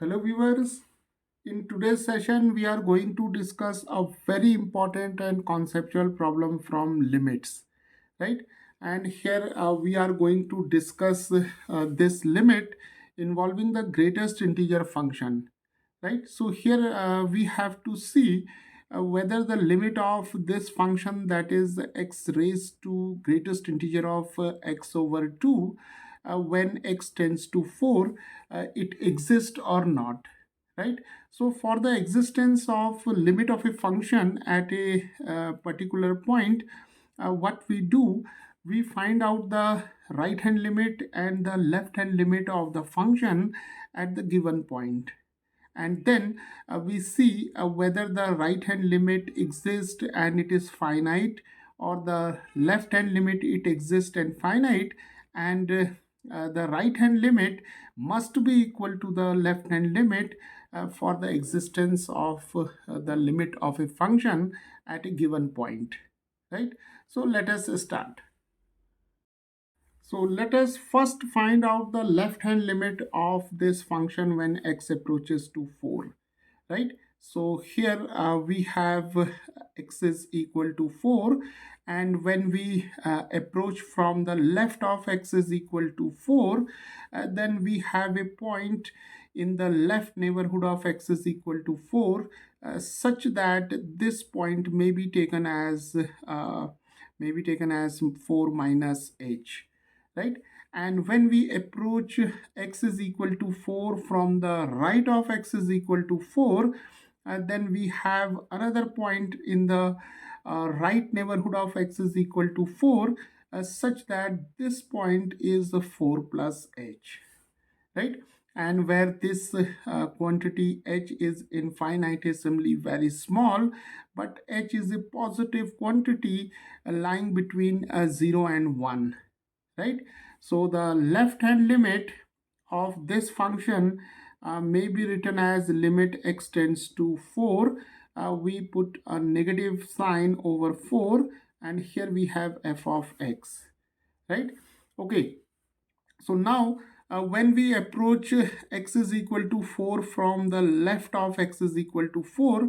Hello, viewers. In today's session, we are going to discuss a very important and conceptual problem from limits, right? And here we are going to discuss this limit involving the greatest integer function, right? So here we have to see whether the limit of this function, that is x raised to greatest integer of x over 2, when x tends to 4, it exists or not, right? So for the existence of limit of a function at a particular point, what we do, we find out the right hand limit and the left hand limit of the function at the given point, and then we see whether the right hand limit exists and it is finite, or the left hand limit it exists and finite, and the right hand limit must be equal to the left hand limit for the existence of the limit of a function at a given point, right? So let us start. So let us first find out the left hand limit of this function when x approaches to 4, right? So here we have x is equal to 4, and when we approach from the left of x is equal to 4, then we have a point in the left neighborhood of x is equal to 4, such that this point uh, may be taken as 4 minus h, right? And when we approach x is equal to 4 from the right of x is equal to 4, then we have another point in the right neighborhood of x is equal to 4, such that this point is 4 plus h, right? And where this quantity h is infinitesimally very small, but h is a positive quantity lying between 0 and 1, right? So the left hand limit of this function may be written as limit x tends to 4. We put a negative sign over 4, and here we have f of x, right? Okay, so now when we approach x is equal to 4 from the left of x is equal to 4,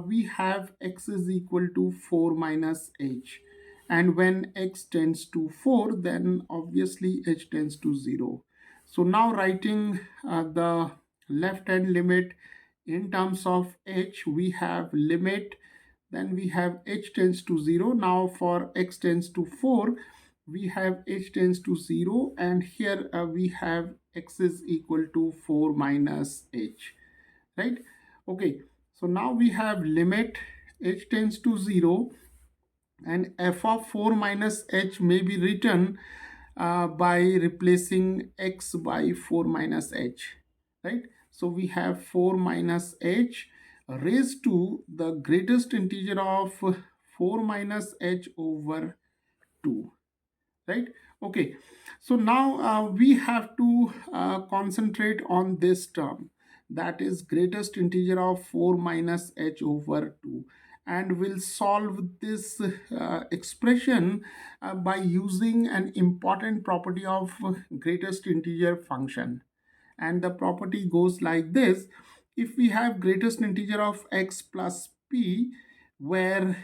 we have x is equal to 4 minus h. And when x tends to 4, then obviously h tends to 0. So now writing the left hand limit in terms of h, we have limit, then we have h tends to 0. Now for x tends to 4, we have h tends to 0, and here we have x is equal to 4 minus h, right? Okay, so now we have limit h tends to 0, and f of 4 minus h may be written by replacing x by 4 minus h, right? So we have 4 minus h raised to the greatest integer of 4 minus h over 2, right? Okay, so now we have to concentrate on this term, that is greatest integer of 4 minus h over 2, and we'll solve this expression by using an important property of greatest integer function. And the property goes like this: if we have greatest integer of x plus p, where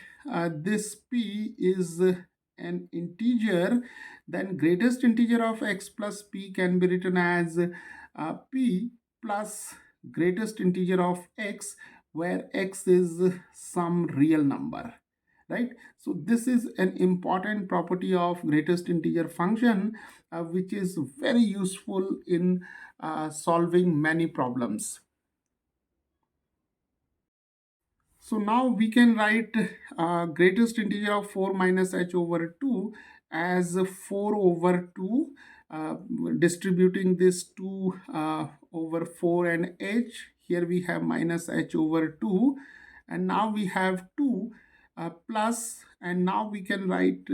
this p is an integer, then greatest integer of x plus p can be written as p plus greatest integer of x, where x is some real number, right? So this is an important property of greatest integer function, which is very useful in solving many problems. So now we can write greatest integer of 4 minus h over 2 as 4 over 2, uh, distributing this 2 over 4 and h. Here we have minus h over 2, and now we have 2 plus, and now we can write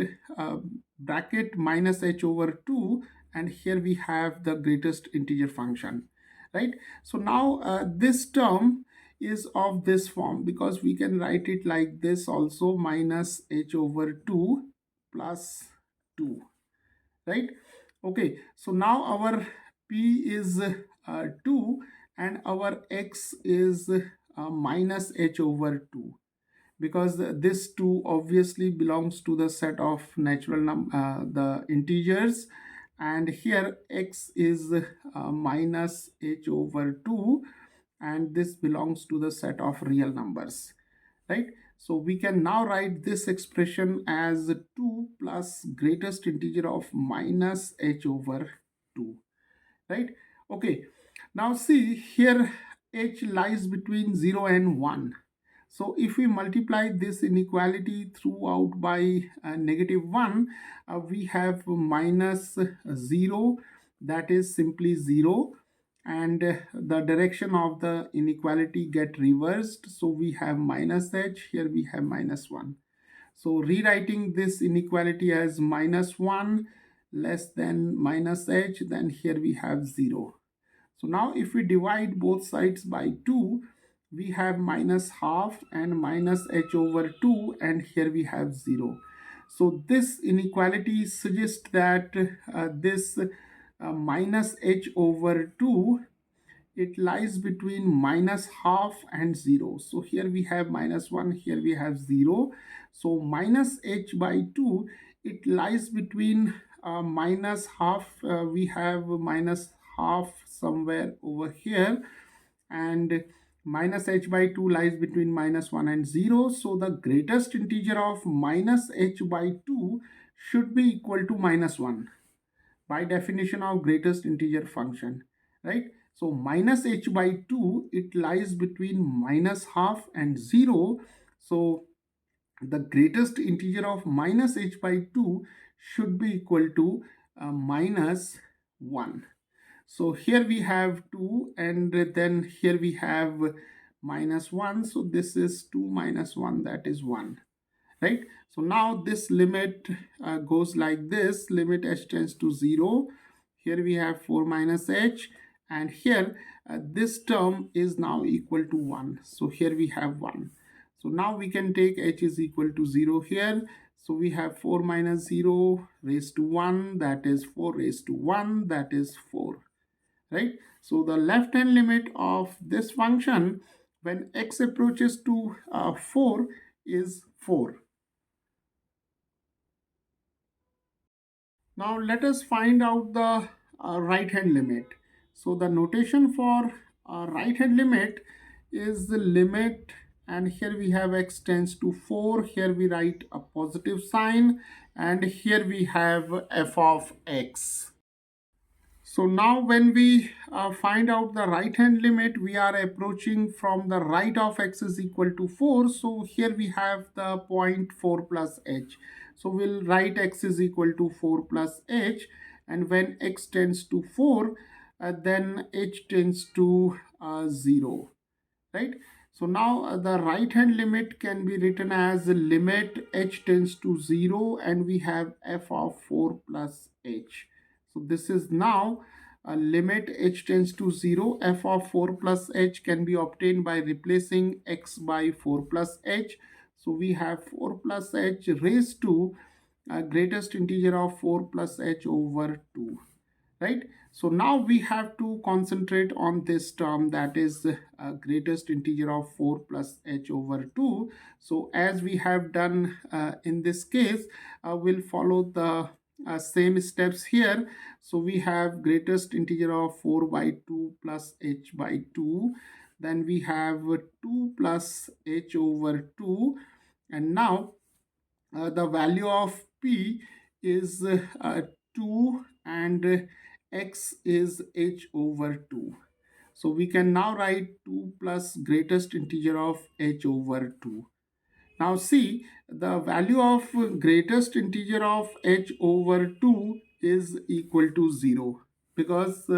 bracket minus h over 2, and here we have the greatest integer function, right? So now this term is of this form, because we can write it like this also: minus h over 2 plus 2, right? Okay, so now our p is 2, and our x is minus h over 2, because this 2 obviously belongs to the set of the integers, and here x is minus h over 2, and this belongs to the set of real numbers, right? So we can now write this expression as 2 plus greatest integer of minus h over 2, right? Okay, now see here, h lies between 0 and 1. So if we multiply this inequality throughout by -1, we have minus 0, that is simply 0, and the direction of the inequality get reversed. So we have minus h, here we have minus 1. So rewriting this inequality as minus 1 less than minus h, then here we have 0. So now if we divide both sides by 2, we have minus half and minus h over 2, and here we have 0. So this inequality suggests that this minus h over 2, it lies between minus half and 0. So here we have minus 1, here we have 0. So minus h by 2, it lies between minus half, we have minus half somewhere over here, and minus h by 2 lies between minus 1 and 0. So the greatest integer of minus h by 2 should be equal to minus 1 by definition of greatest integer function, right? So minus h by 2, it lies between minus half and 0. So the greatest integer of minus h by 2 should be equal to minus 1. So here we have 2, and then here we have minus 1. So this is 2 minus 1, that is 1, right? So now this limit goes like this: limit h tends to 0. Here we have 4 minus h, and here this term is now equal to 1. So here we have 1. So now we can take h is equal to 0 here. So we have 4 minus 0 raised to 1, that is 4 raised to 1, that is 4, right? So the left hand limit of this function when x approaches to 4 is 4. Now let us find out the right hand limit. So the notation for right hand limit is the limit, and here we have x tends to 4, here we write a positive sign, and here we have f of x. So now when we find out the right hand limit, we are approaching from the right of x is equal to 4. So here we have the point 4 plus h. So we'll write x is equal to 4 plus h. And when x tends to 4, then h tends to 0, right? So now the right hand limit can be written as limit h tends to 0, and we have f of 4 plus h. So this is now a limit h tends to 0, f of 4 plus h can be obtained by replacing x by 4 plus h. So we have 4 plus h raised to greatest integer of 4 plus h over 2, right? So now we have to concentrate on this term, that is greatest integer of 4 plus h over 2. So as we have done in this case, we'll follow the same steps here. So we have greatest integer of 4 by 2 plus h by 2. Then we have 2 plus h over 2. And now the value of p is 2, and x is h over 2. So we can now write 2 plus greatest integer of h over 2. Now see, the value of greatest integer of h over 2 is equal to 0, because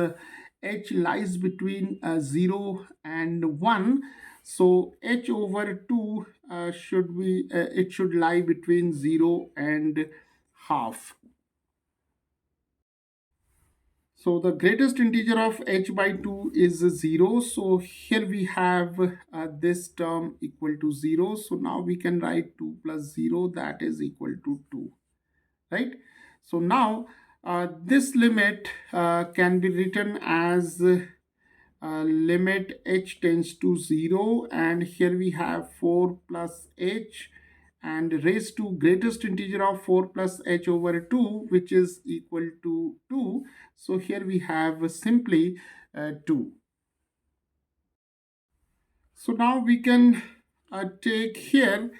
h lies between 0 and 1. So h over 2 it should lie between 0 and half. So the greatest integer of h by 2 is 0. So here we have this term equal to 0. So now we can write 2 plus 0, that is equal to 2, right? So now this limit can be written as limit h tends to 0, and here we have 4 plus h and raised to greatest integer of 4 plus h over 2, which is equal to 2. So here we have simply 2. So now we can take here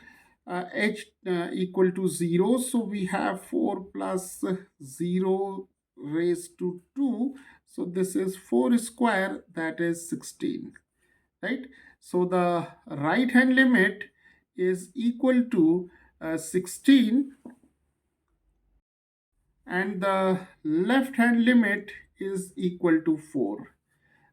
h equal to 0. So we have 4 plus 0 raised to 2. So this is 4 square, that is 16, right? So the right hand limit is equal to 16, and the left hand limit is equal to 4.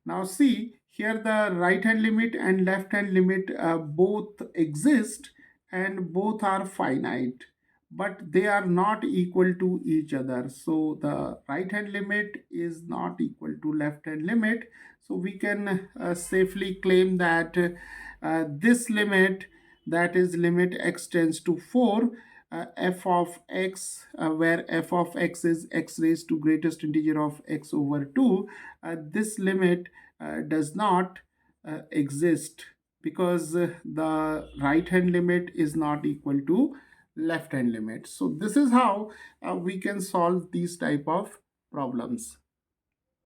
Now see, here the right hand limit and left hand limit both exist and both are finite, but they are not equal to each other. So the right hand limit is not equal to left hand limit. So we can safely claim that this limit, that is limit x tends to 4, f of x, where f of x is x raised to greatest integer of x over 2, this limit does not exist, because the right hand limit is not equal to left hand limit. So this is how we can solve these type of problems.